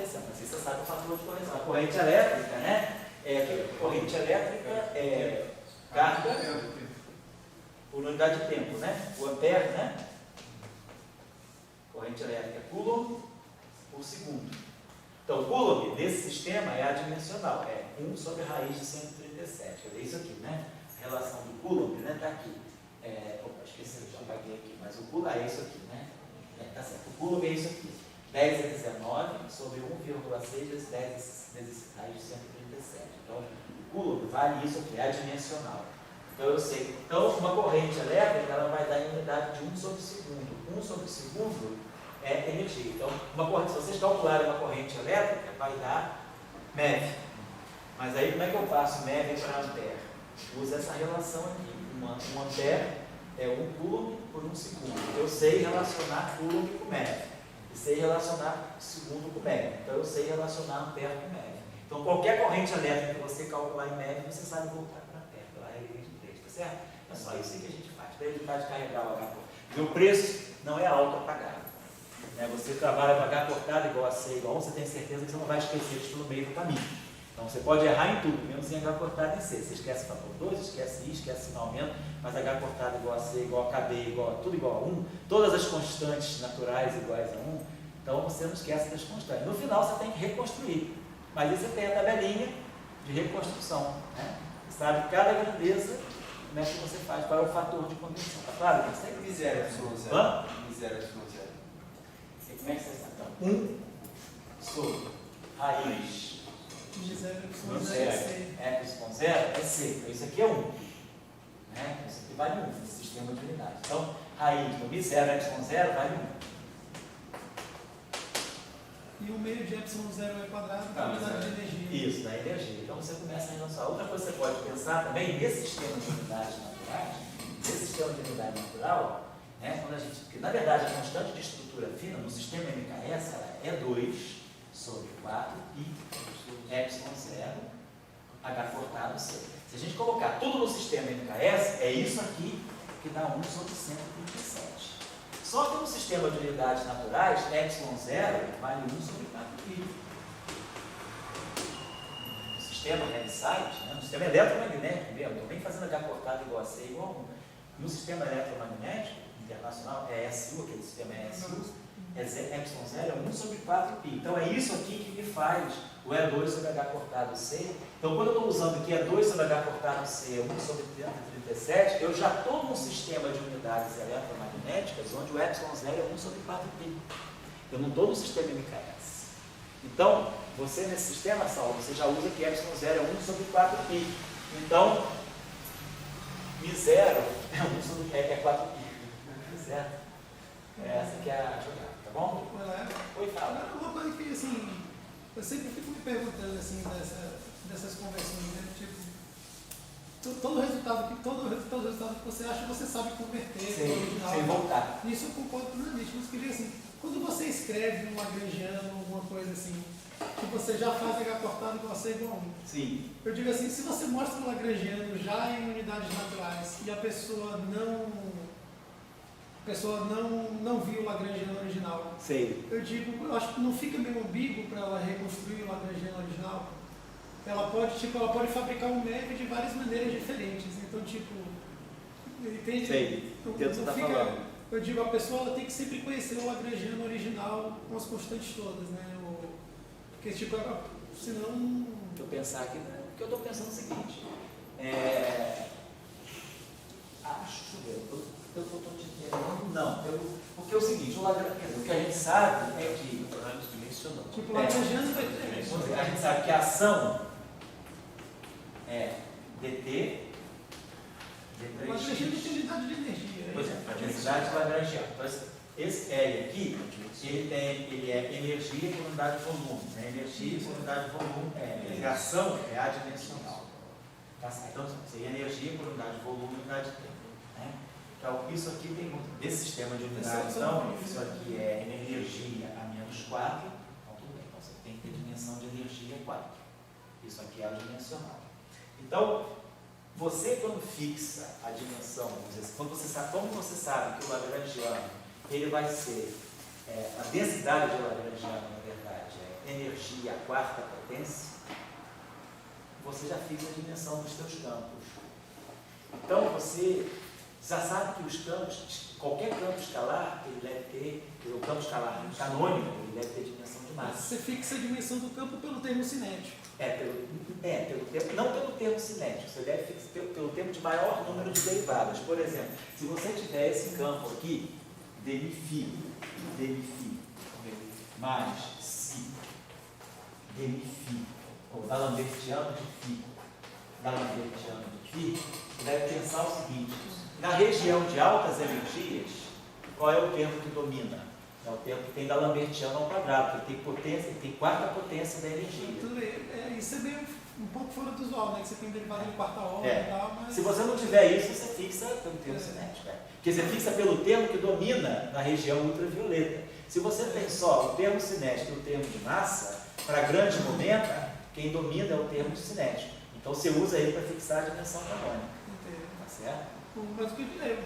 acontecendo. Não sei se você sabe o fator de correção. A corrente elétrica, né? Corrente elétrica é carga por unidade de tempo, né? O ampere, né? Corrente elétrica é coulomb por segundo. Então, o coulomb desse sistema é adimensional, é 1 sobre raiz de 137. É isso aqui, né? A relação do coulomb, né? Está aqui. Opa, esqueci, já apaguei aqui, mas o coulomb é isso aqui, né? Tá certo. O coulomb é isso aqui. 10 a 19 sobre 1,6 vezes 10 vezes raiz de 137. Então, o coulomb vale isso aqui, é adimensional. Então, eu sei. Então, uma corrente elétrica, ela vai dar em unidade de 1 sobre segundo. 1 sobre segundo é energia. Então, se vocês calcularem uma corrente elétrica, vai dar MeV. Mas aí, como é que eu passo MeV para ampere? Usa essa relação aqui. Um ampere é 1 coulomb por 1 segundo. Eu sei relacionar coulomb com MeV. E sei relacionar segundo com MeV. Então, eu sei relacionar ampere com MeV. Então, qualquer corrente elétrica que você calcular em MeV, você sabe voltar para ampere, pela regra de 3, tá certo? É só isso que a gente faz, para evitar de carregar o H. E o preço não é alto a pagar. Você trabalha para H cortado igual a C igual a 1, você tem certeza que você não vai esquecer isso no meio do caminho. Então, você pode errar em tudo, menos em H cortado em C. Você esquece o fator 2, esquece I, esquece sinal aumento, mas H cortado igual a C, igual a KB, tudo igual a 1, todas as constantes naturais iguais a 1, então você não esquece das constantes. No final, você tem que reconstruir. Mas aí você tem a tabelinha de reconstrução, né? Você sabe cada grandeza, como é que você faz, qual é o fator de conversão. Tá claro? Miséria epsilon zero. Miséria epsilon zero. Como é que você sabe? Então, 1 sobre raiz De 0 do zero epsilon zero é C. Então, isso aqui é 1. Né? Isso aqui vale 1, esse sistema de unidade. Então, raiz do mi0 epsilon zero vale 1. E o meio de epsilon zero é quadrado para a unidade de energia. Isso, da energia. Então você começa a relacionar. Outra coisa que você pode pensar também nesse sistema de unidades naturais, nesse sistema de unidade natural, né, quando a gente, porque na verdade a constante de estrutura fina no sistema MKS ela é 2 sobre 4 pi epsilon zero H cortado C. Se a gente colocar tudo no sistema MKS, é isso aqui que dá 1 sobre 137. Só que no sistema de unidades naturais, epsilon zero vale 1 sobre 4π. No sistema Heaviside, no sistema eletromagnético mesmo, estou bem fazendo H cortado igual a C igual a 1. No sistema eletromagnético internacional, é SU, aquele sistema é SU, epsilon zero é 1 sobre 4π. Então é isso aqui que me faz o E2 sobre H cortado C. Então quando eu estou usando aqui E2 sobre H cortado C, 1 sobre 337, eu já estou num sistema de unidades eletromagnéticas onde o epsilon zero é 1 sobre 4π. Eu não estou no sistema MKS. Então, você nesse sistema, Saulo, você já usa que epsilon zero é 1 sobre 4π. Então, Mi0 é 1 sobre 4π. Certo? Essa que é a jogada, tá bom? Oi, fala. Uma coisa que, assim, eu sempre fico me perguntando, assim, dessas conversões, né? Tipo, todo resultado que você acha, você sabe converter para o original. Sem voltar. Isso eu concordo plenamente, mas queria assim, quando você escreve um lagrangiano, alguma coisa assim, que você já faz H cortado igual a C igual a 1. Sim. Eu digo assim, se você mostra um lagrangiano já em unidades naturais e a pessoa não viu o lagrangiano original, Sei. eu acho que não fica meio ambíguo para ela reconstruir o lagrangiano original. Ela pode fabricar um MEV de várias maneiras diferentes. Então, tipo, entende? Sei. Entendo o que você está falando. Eu digo, a pessoa ela tem que sempre conhecer o lagrangiano original com as constantes todas, né? Porque, tipo, senão... Deixa eu pensar aqui, né? Porque eu estou pensando o seguinte. Acho que eu estou te entendendo. Não, porque é o seguinte, o que a gente sabe é que... Tipo, o lagrangiano vai ter... A gente sabe que a ação é dt, O lagrangiano tem unidade de energia. Pois é, a densidade lagrangiana. Então, esse L aqui, ele é energia por unidade de volume. Né? Energia por unidade de volume, ação é adimensional. Tá certo? Então, seria energia por unidade de volume e unidade de tempo. Né? Então, isso aqui tem muito. Desse sistema de unidades, então, isso aqui é energia a menos 4. Então, tudo bem. Então, você tem que ter dimensão de energia 4. Isso aqui é adimensional. Então, você quando fixa a dimensão, vamos dizer, como você sabe que o lagrangiano ele vai ser, a densidade de lagrangiano, na verdade, é energia energia à quarta potência, você já fixa a dimensão dos seus campos. Então, você já sabe que os campos, qualquer campo escalar, ele deve ter, o campo escalar canônico, ele deve ter dimensão de massa. Você fixa a dimensão do campo pelo termo cinético. Pelo tempo, não pelo termo cinético, você deve fixar pelo tempo de maior número de derivadas. Por exemplo, se você tiver esse campo aqui, demi-φ mais si, demi-φ, ou D'Alembertiano de φ, você deve pensar o seguinte: na região de altas energias, qual é o termo que domina? É o termo que tem D'Alembertiano ao quadrado, que tem potência, ele tem quarta potência da energia. Tudo bem. Isso é meio um pouco fora do usual, né? Que você tem derivado em quarta ordem e tal, mas... Se você não tiver isso, você fixa pelo termo cinético. Porque você fixa pelo termo que domina na região ultravioleta. Se você tem só o termo cinético e o termo de massa, para grande momento, quem domina é o termo cinético. Então você usa ele para fixar a dimensão canônica. Tá certo? Mas o que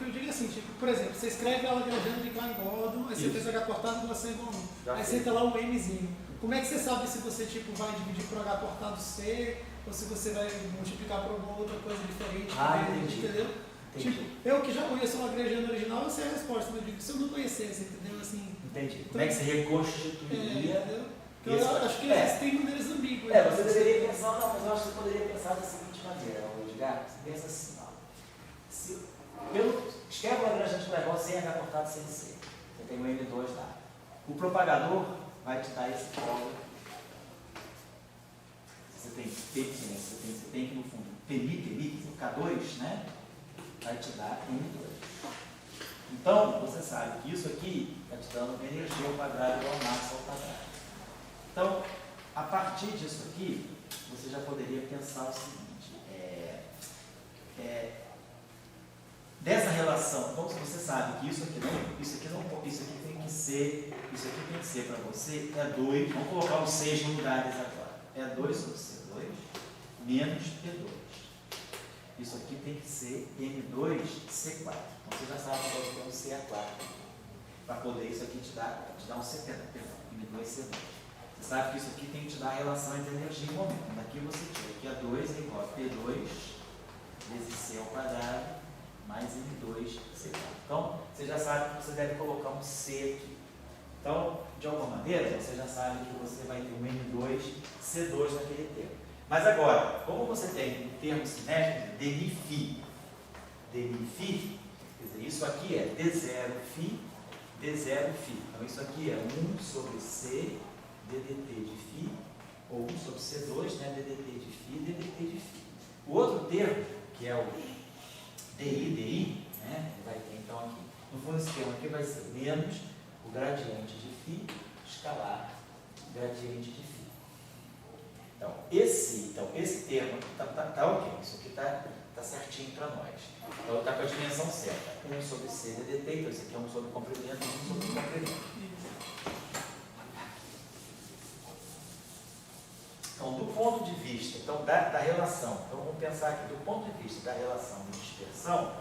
eu digo é assim, tipo, por exemplo, você escreve a Lagrangiana de Klein-Gordon, aí você fez H cortado com C igual a 1. Aí você entra lá um Mzinho. Como é que você sabe se você tipo, vai dividir por H cortado C, ou se você vai multiplicar por alguma outra coisa diferente? Entendi. Entendeu? Entendi. Tipo, eu que já conheço a Lagrangiana original, eu sei a resposta, mas eu digo, se eu não conhecesse, entendeu? Assim, entendi. Como é que você reconstituiria? Eu acho que existem números ambíguos. Você deveria pensar, não, mas eu acho que você poderia pensar da seguinte maneira, Edgar, você pensa assim, ó. Escreve uma grande negócio sem H cortado sem C. Você tem um M2 lá. O propagador vai te dar esse polo. Você tem que no fundo PMI, K2, né? Vai te dar M2. Então, você sabe que isso aqui está te dando energia ao quadrado igual a massa ao quadrado. Então, a partir disso aqui, você já poderia pensar o seguinte, dessa relação, como você sabe que isso aqui tem que ser para você, é 2, vamos colocar os 6 lugares agora, é 2 sobre C2 menos P2. Isso aqui tem que ser M2C4. Então você já sabe que vai ter um CA4. Para poder isso aqui te dar um C3, M2C2. Você sabe que isso aqui tem que te dar a relação entre energia e momento. Daqui você tira que A2 é igual a P2 vezes C ao quadrado mais M2C4. Então, você já sabe que você deve colocar um C aqui. Então, de alguma maneira, você já sabe que você vai ter um M2C2 naquele termo. Mas agora, como você tem o termo cinético, demi-φ, quer dizer, isso aqui é D0φ, D0φ. Então, isso aqui é 1 sobre C, DDT de φ, ou 1 sobre C2, né, DDT de φ, DDT de φ. O outro termo, que é o DI, né, vai ter então aqui, no fundo esse termo aqui vai ser menos o gradiente de φ escalar gradiente de φ. Então, esse termo está ok, isso aqui está certinho para nós. Então, está com a dimensão certa. 1 sobre C DDT, então isso aqui é 1 sobre comprimento e 1 sobre comprimento. Então, do ponto de vista da relação, então vamos pensar aqui, do ponto de vista da relação de dispersão,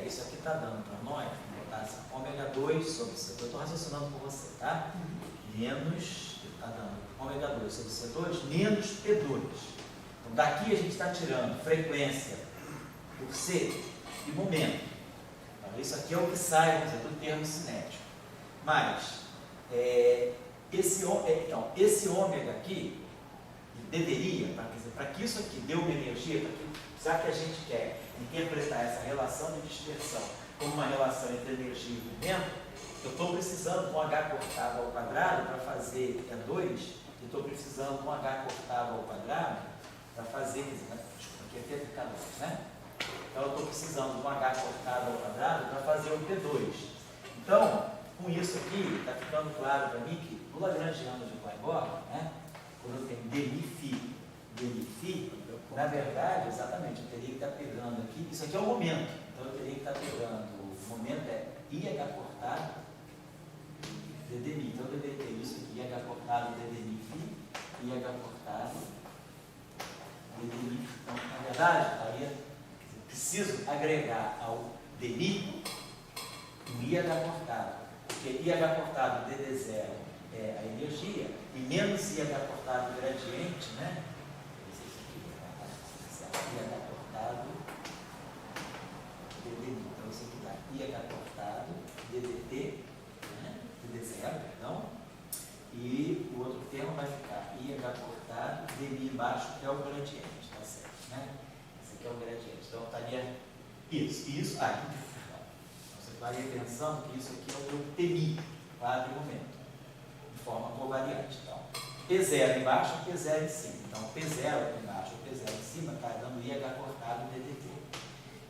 isso aqui está dando para nós, vou botar assim, ômega 2 sobre C2, eu estou raciocinando com você, tá? Menos, está dando ômega 2 sobre C2, menos P2. Então, daqui a gente está tirando frequência por C e momento. Então, isso aqui é o que sai, vamos dizer, do termo cinético. Mas, esse ômega aqui, deveria, para que isso aqui dê uma energia, já que a gente quer interpretar essa relação de dispersão como uma relação entre energia e movimento, eu estou precisando de um H cortado ao quadrado para fazer E2, e estou precisando de um H cortado ao quadrado para fazer, aqui é K2, né? Então eu estou precisando de um H cortado ao quadrado para fazer o P2. Então, com isso aqui, está ficando claro para mim que no Lagrangiano de Klein-Gordon, né? Quando eu tenho demi-φ, na verdade, exatamente, eu teria que estar pegando aqui, isso aqui é o momento, então eu teria que estar pegando, o momento é IH cortado ddmi, então eu deveria ter isso aqui, IH cortado ddmi-φ, IH cortado ddmi. Então, na verdade, eu preciso agregar ao dmi um IH cortado, porque IH cortado dd0 é a energia, e menos IH cortado gradiente, né? IH cortado DDT, então isso aqui dá IH cortado DDT, né? DD0, perdão, e o outro termo vai ficar IH cortado DMI embaixo, que é o gradiente, tá certo, né? Esse aqui é o gradiente, então estaria isso, você estaria pensando que isso aqui é o meu TMI, quadro e momento, de forma covariante. Então, P0 embaixo e P0 em cima. Então, P0 aqui embaixo e P0 em cima está dando IH cortado DDT.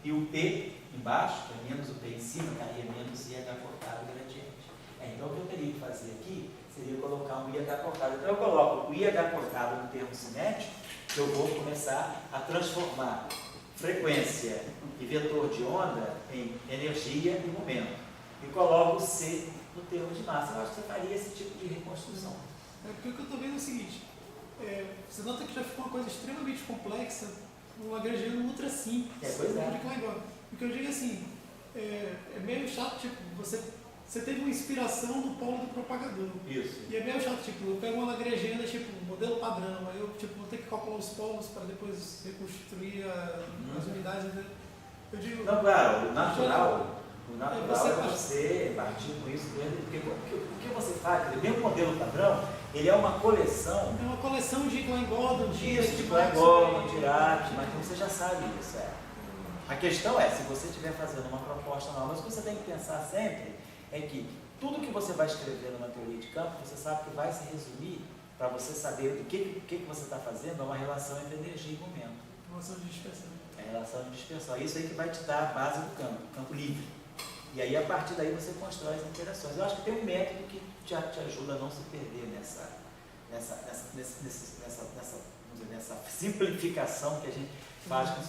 E o P embaixo, que é menos o P em cima, estaria menos IH cortado gradiente. Então, o que eu teria que fazer aqui seria colocar um IH cortado. Então, eu coloco o IH cortado no termo cinético, que eu vou começar a transformar frequência e vetor de onda em energia e momento. E coloco o C no termo de massa. Eu acho que você faria esse tipo de reconstrução. Porque o que eu estou vendo é o seguinte, você nota que já ficou uma coisa extremamente complexa, um Lagrangiano ultra simples. Pois é. O que eu digo assim, é meio chato, tipo, você teve uma inspiração do polo do propagador. Isso. E é meio chato, tipo, eu pego uma Lagrangiana, tipo, modelo padrão, aí eu tipo, vou ter que calcular os polos para depois reconstruir as unidades. Eu digo... Não, claro, o natural é você partir com isso mesmo, porque o que você faz, o mesmo modelo padrão, ele é uma coleção. É uma coleção de Klein-Gordon, de Klein-Gordon, de Dirac, mas você já sabe isso. A questão é, se você estiver fazendo uma proposta nova, mas o que você tem que pensar sempre é que tudo que você vai escrever numa teoria de campo, você sabe que vai se resumir, para você saber o que você está fazendo, é uma relação entre energia e momento. Relação de dispersão. É relação de dispersão. É isso aí que vai te dar a base do campo livre. E aí, a partir daí, você constrói as interações. Eu acho que tem um método que te ajuda a não se perder nessa simplificação que a gente faz com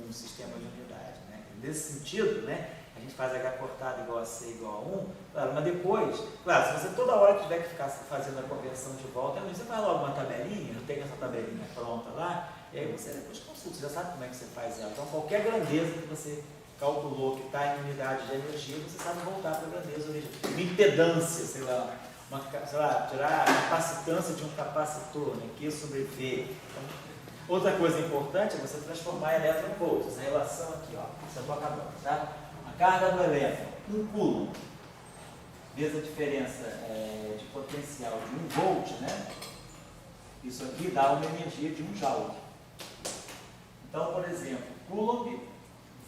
um sistema de unidade. Né? Nesse sentido, né, a gente faz H cortado igual a C igual a 1, claro, mas depois, claro, se você toda hora tiver que ficar fazendo a conversão de volta, você faz logo uma tabelinha, eu tenho essa tabelinha pronta lá, e aí você depois consulta, você já sabe como é que você faz ela. Então, qualquer grandeza que você calculou que está em unidade de energia, você sabe voltar para a grandeza original. Uma impedância, tirar a capacitância de um capacitor, né, Q sobre V. Então, outra coisa importante é você transformar elétron em volts. Essa relação aqui, ó, já estou acabando, tá? A carga do elétron, 1 coulomb, vezes a diferença de potencial de 1 volt, né? Isso aqui dá uma energia de 1 joule. Então, por exemplo, coulomb,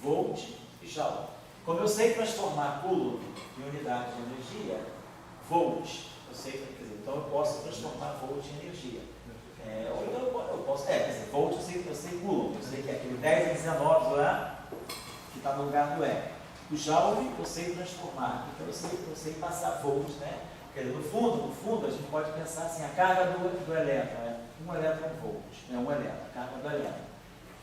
volt e joule. Como eu sei transformar coulomb em unidade de energia, volt, eu sei, quer dizer, então eu posso transformar volt em energia. Ou então eu posso, quer dizer, volt eu sei coulomb, eu sei que é aquele 10 a 19 lá, que está no lugar do E. O joule eu sei transformar, então eu sei passar volt, né? Porque no fundo, a gente pode pensar assim, a carga do elétron é 1 elétron volt, né? 1 elétron, a carga do elétron,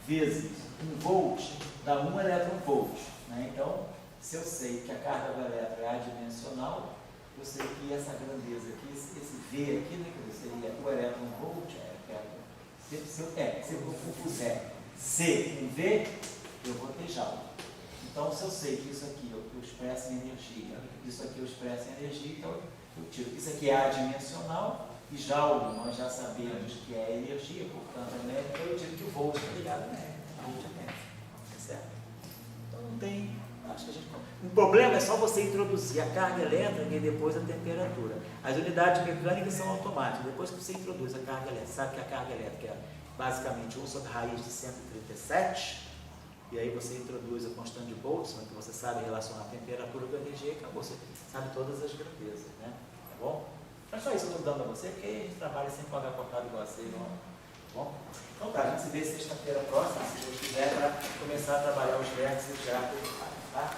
vezes 1 volt, dá 1 elétron volt, né? Então, se eu sei que a carga do elétron é adimensional, eu sei que essa grandeza aqui, esse V aqui, né, que seria o elétron volt, se eu puser C em V, eu vou ter joule. Então, se eu sei que isso aqui eu expresso em energia, isso aqui eu expresso em energia, então eu tiro. Isso aqui é adimensional, e joule nós já sabemos que é energia, portanto é métrica, então eu tiro que o volt está ligado a métrica. Certo? Então não tem. Acho que a gente não. O problema é só você introduzir a carga elétrica e depois a temperatura. As unidades mecânicas são automáticas. Depois que você introduz a carga elétrica, sabe que a carga elétrica é basicamente 1 sobre raiz de 137, e aí você introduz a constante de Boltzmann, que você sabe relacionar a temperatura com a energia, e acabou. Você sabe todas as grandezas, né? Tá bom? Mas só isso eu estou dando a você, porque a gente trabalha sempre com H cortado igual a C, não? Tá bom? Então tá, a gente se vê sexta-feira próxima, se Deus quiser, para começar a trabalhar os vértices já, tá?